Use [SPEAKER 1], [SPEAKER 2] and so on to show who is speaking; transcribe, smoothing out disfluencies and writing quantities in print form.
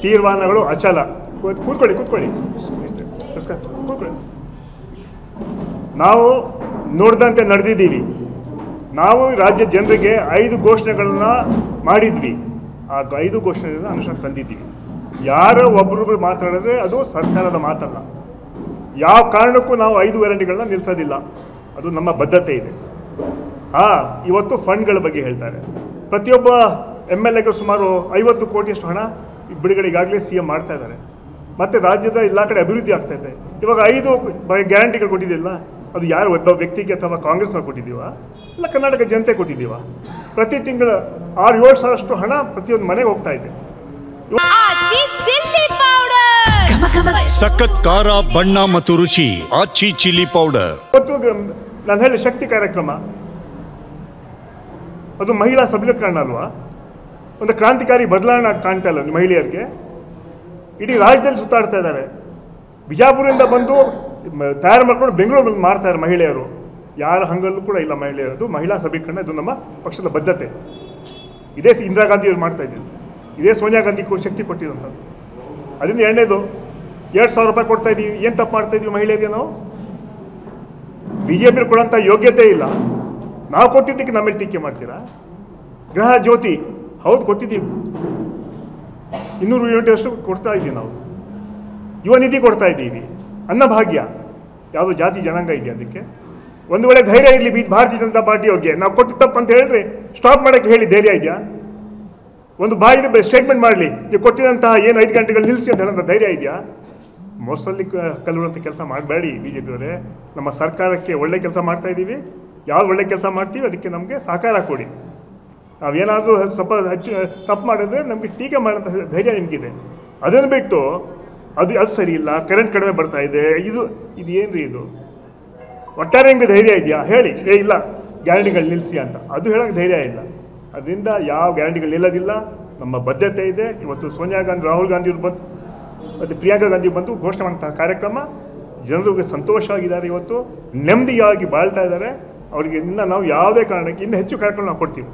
[SPEAKER 1] ತೀರ್ಮಾನಗಳು ಅಚಲ. ಕೂತ್ಕೊಳ್ಳಿ ಕೂತ್ಕೊಳ್ಳಿ ಕೂತ್ಕೊಳ್ಳಿ. ನಾವು ನೋಡಿದಂತೆ ನಡೆದಿದ್ದೀವಿ. ನಾವು ರಾಜ್ಯ ಜನರಿಗೆ 5 ಘೋಷಣೆಗಳನ್ನ ಮಾಡಿದ್ವಿ. ಆ 5 ಘೋಷಣೆಗಳನ್ನ ಅನುಷ್ಠಾನ ತಂದಿದ್ದೀವಿ. ಯಾರೋ ಒಬ್ಬರೊಬ್ಬರು ಮಾತಾಡಿದ್ರೆ ಅದು ಸರ್ಕಾರದ ಮಾತಲ್ಲ. ಯಾವ ಕಾರಣಕ್ಕೂ ನಾವು 5 ಗ್ಯಾರಂಟಿಗಳನ್ನ ನಿಲ್ಲಿಸೋದಿಲ್ಲ. ಅದು ನಮ್ಮ ಬದ್ಧತೆ ಇದೆ. ಇವತ್ತು ಫಂಡ್ಗಳ ಬಗ್ಗೆ ಹೇಳ್ತಾರೆ. ಪ್ರತಿಯೊಬ್ಬ MLAಗಳು ಸುಮಾರು 50 ಕೋಟಿಯಷ್ಟು ಹಣ ಬಿಡುಗಡೆಗಾಗಲೇ CM ಮಾಡ್ತಾ ಇದ್ದಾರೆ. ಮತ್ತು ರಾಜ್ಯದ ಎಲ್ಲ ಕಡೆ ಅಭಿವೃದ್ಧಿ ಆಗ್ತಾ ಇದೆ. ಇವಾಗ 5 ಗ್ಯಾರಂಟಿಗಳು ಕೊಟ್ಟಿದ್ದಿಲ್ಲ, ಅದು ಯಾರು ಒಬ್ಬ ವ್ಯಕ್ತಿಗೆ ಅಥವಾ ಕಾಂಗ್ರೆಸ್ನವ್ರು ಕೊಟ್ಟಿದ್ದೀವ? ಇಲ್ಲ ಕರ್ನಾಟಕ ಜನತೆ ಕೊಟ್ಟಿದ್ದೀವ? ಪ್ರತಿ ತಿಂಗಳು 6-7 ಸಾವಿರಷ್ಟು ಹಣ ಪ್ರತಿಯೊಂದು ಮನೆಗೆ ಹೋಗ್ತಾ ಇದೆ.
[SPEAKER 2] ಸಖತ್ ಖಾರ, ಬಣ್ಣ ಮತ್ತು ರುಚಿ ಆಚಿ ಚಿಲ್ಲಿ ಪೌಡರ್.
[SPEAKER 1] ಇವತ್ತು ನಾನು ಹೇಳಿ ಶಕ್ತಿ ಕಾರ್ಯಕ್ರಮ ಅದು ಮಹಿಳಾ ಸಬಲೀಕರಣ ಅಲ್ವಾ? ಒಂದು ಕ್ರಾಂತಿಕಾರಿ ಬದಲಾವಣೆ ಕಾಣ್ತಾ ಇಲ್ಲ ಮಹಿಳೆಯರಿಗೆ. ಇಡೀ ರಾಜ್ಯದಲ್ಲಿ ಸುತ್ತಾಡ್ತಾ ಇದ್ದಾರೆ. ಬಿಜಾಪುರದಿಂದ ಬಂದು ತಯಾರು ಮಾಡ್ಕೊಂಡು ಬೆಂಗಳೂರು ಬಂದು ಮಾಡ್ತಾರೆ ಮಹಿಳೆಯರು. ಯಾರ ಹಂಗಲ್ಲೂ ಕೂಡ ಇಲ್ಲ ಮಹಿಳೆಯರದು. ಮಹಿಳಾ ಸಬಲೀಕರಣ ಇದು ನಮ್ಮ ಪಕ್ಷದ ಬದ್ಧತೆ. ಇದೇ ಇಂದಿರಾ ಗಾಂಧಿಯವರು ಮಾಡ್ತಾ ಇದ್ದೀವಿ. ಇದೇ ಸೋನಿಯಾ ಗಾಂಧಿ ಶಕ್ತಿ ಕೊಟ್ಟಿರುವಂಥದ್ದು. ಅದರಿಂದ ಎರಡನೇದು 2,000 ರೂಪಾಯಿ ಕೊಡ್ತಾ ಇದ್ದೀವಿ. ಏನು ತಪ್ಪು ಮಾಡ್ತಾ ಇದ್ದೀವಿ ಮಹಿಳೆಯರಿಗೆ? ನಾವು BJP ಕೊಡೋಂಥ ಯೋಗ್ಯತೆ ಇಲ್ಲ. ನಾವು ಕೊಟ್ಟಿದ್ದಕ್ಕೆ ನಮ್ಮಲ್ಲಿ ಟೀಕೆ ಮಾಡ್ತೀರಾ? ಗೃಹ ಜ್ಯೋತಿ ಹೌದು ಕೊಟ್ಟಿದ್ದೀವಿ, 200 ಯೂನಿಟಷ್ಟು ಕೊಡ್ತಾ ಇದ್ದೀವಿ. ನಾವು ಯುವ ನಿಧಿ ಕೊಡ್ತಾ ಇದ್ದೀವಿ. ಅನ್ನಭಾಗ್ಯ ಯಾವುದೋ ಜಾತಿ ಜನಾಂಗ ಇದೆ ಅದಕ್ಕೆ. ಒಂದು ವೇಳೆ ಧೈರ್ಯ ಇರಲಿ ಭಾರತೀಯ ಜನತಾ ಪಾರ್ಟಿಯವ್ರಿಗೆ ನಾವು ಕೊಟ್ಟಿದ್ದು ತಪ್ಪು ಅಂತ ಹೇಳಿದ್ರೆ ಸ್ಟಾಪ್ ಮಾಡೋಕ್ಕೆ ಹೇಳಿ ಧೈರ್ಯ ಇದೆಯಾ? ಒಂದು ಬಾಯಿಗೆ ಸ್ಟೇಟ್ಮೆಂಟ್ ಮಾಡಲಿ, ನೀವು ಕೊಟ್ಟಿದಂತಹ ಏನು 5 ಗಂಟೆಗಳು ನಿಲ್ಲಿಸಿ ಅಂತ ಹೇಳೋಂಥ ಧೈರ್ಯ ಇದೆಯಾ? ಮೋಸಲ್ಲಿ ಕಲ್ಲುವಂಥ ಕೆಲಸ ಮಾಡಬೇಡಿ BJP ಅವರೇ. ನಮ್ಮ ಸರ್ಕಾರಕ್ಕೆ ಒಳ್ಳೆ ಕೆಲಸ ಮಾಡ್ತಾ ಇದ್ದೀವಿ. ಯಾವ್ದು ಒಳ್ಳೆ ಕೆಲಸ ಮಾಡ್ತೀವಿ ಅದಕ್ಕೆ ನಮಗೆ ಸಹಕಾರ ಕೊಡಿ. ನಾವೇನಾದರೂ ಸ್ವಲ್ಪ ಹೆಚ್ಚು ತಪ್ಪು ಮಾಡಿದ್ರೆ ನಮಗೆ ಟೀಕೆ ಮಾಡೋಂಥ ಧೈರ್ಯ ನಿಮಗಿದೆ. ಅದನ್ನು ಬಿಟ್ಟು ಅದು ಸರಿ ಇಲ್ಲ, ಕರೆಂಟ್ ಕಡಿಮೆ ಬರ್ತಾ ಇದೆ, ಇದು ಏನ್ರಿ ಇದು? ಒಟ್ಟಾರೆ ನಿಮಗೆ ಧೈರ್ಯ ಇದೆಯಾ ಹೇಳಿ? ಇಲ್ಲ ಗ್ಯಾರಂಟಿಗಳು ನಿಲ್ಲಿಸಿ ಅಂತ ಅದು ಹೇಳೋಕ್ಕೆ ಧೈರ್ಯ ಇಲ್ಲ. ಅದರಿಂದ ಯಾವ ಗ್ಯಾರಂಟಿಗಳು ನಿಲ್ಲೋದಿಲ್ಲ. ನಮ್ಮ ಬದ್ಧತೆ ಇದೆ. ಇವತ್ತು ಸೋನಿಯಾ ಗಾಂಧಿ, ರಾಹುಲ್ ಗಾಂಧಿ ಅವರು ಬಂದು ಮತ್ತು ಪ್ರಿಯಾಂಕಾ ಗಾಂಧಿ ಬಂದು ಘೋಷಣೆ ಮಾಡುವಂತಹ ಕಾರ್ಯಕ್ರಮ ಜನರಿಗೆ ಸಂತೋಷವಾಗಿದ್ದಾರೆ. ಇವತ್ತು ನೆಮ್ಮದಿಯಾಗಿ ಬಾಳ್ತಾ ಇದ್ದಾರೆ. ಅವರಿಗೆ ಇನ್ನು ನಾವು ಯಾವುದೇ ಕಾರಣಕ್ಕೆ ಇನ್ನೂ ಹೆಚ್ಚು ಕಾರ್ಯಕ್ರಮ ನಾವು ಕೊಡ್ತೀವಿ.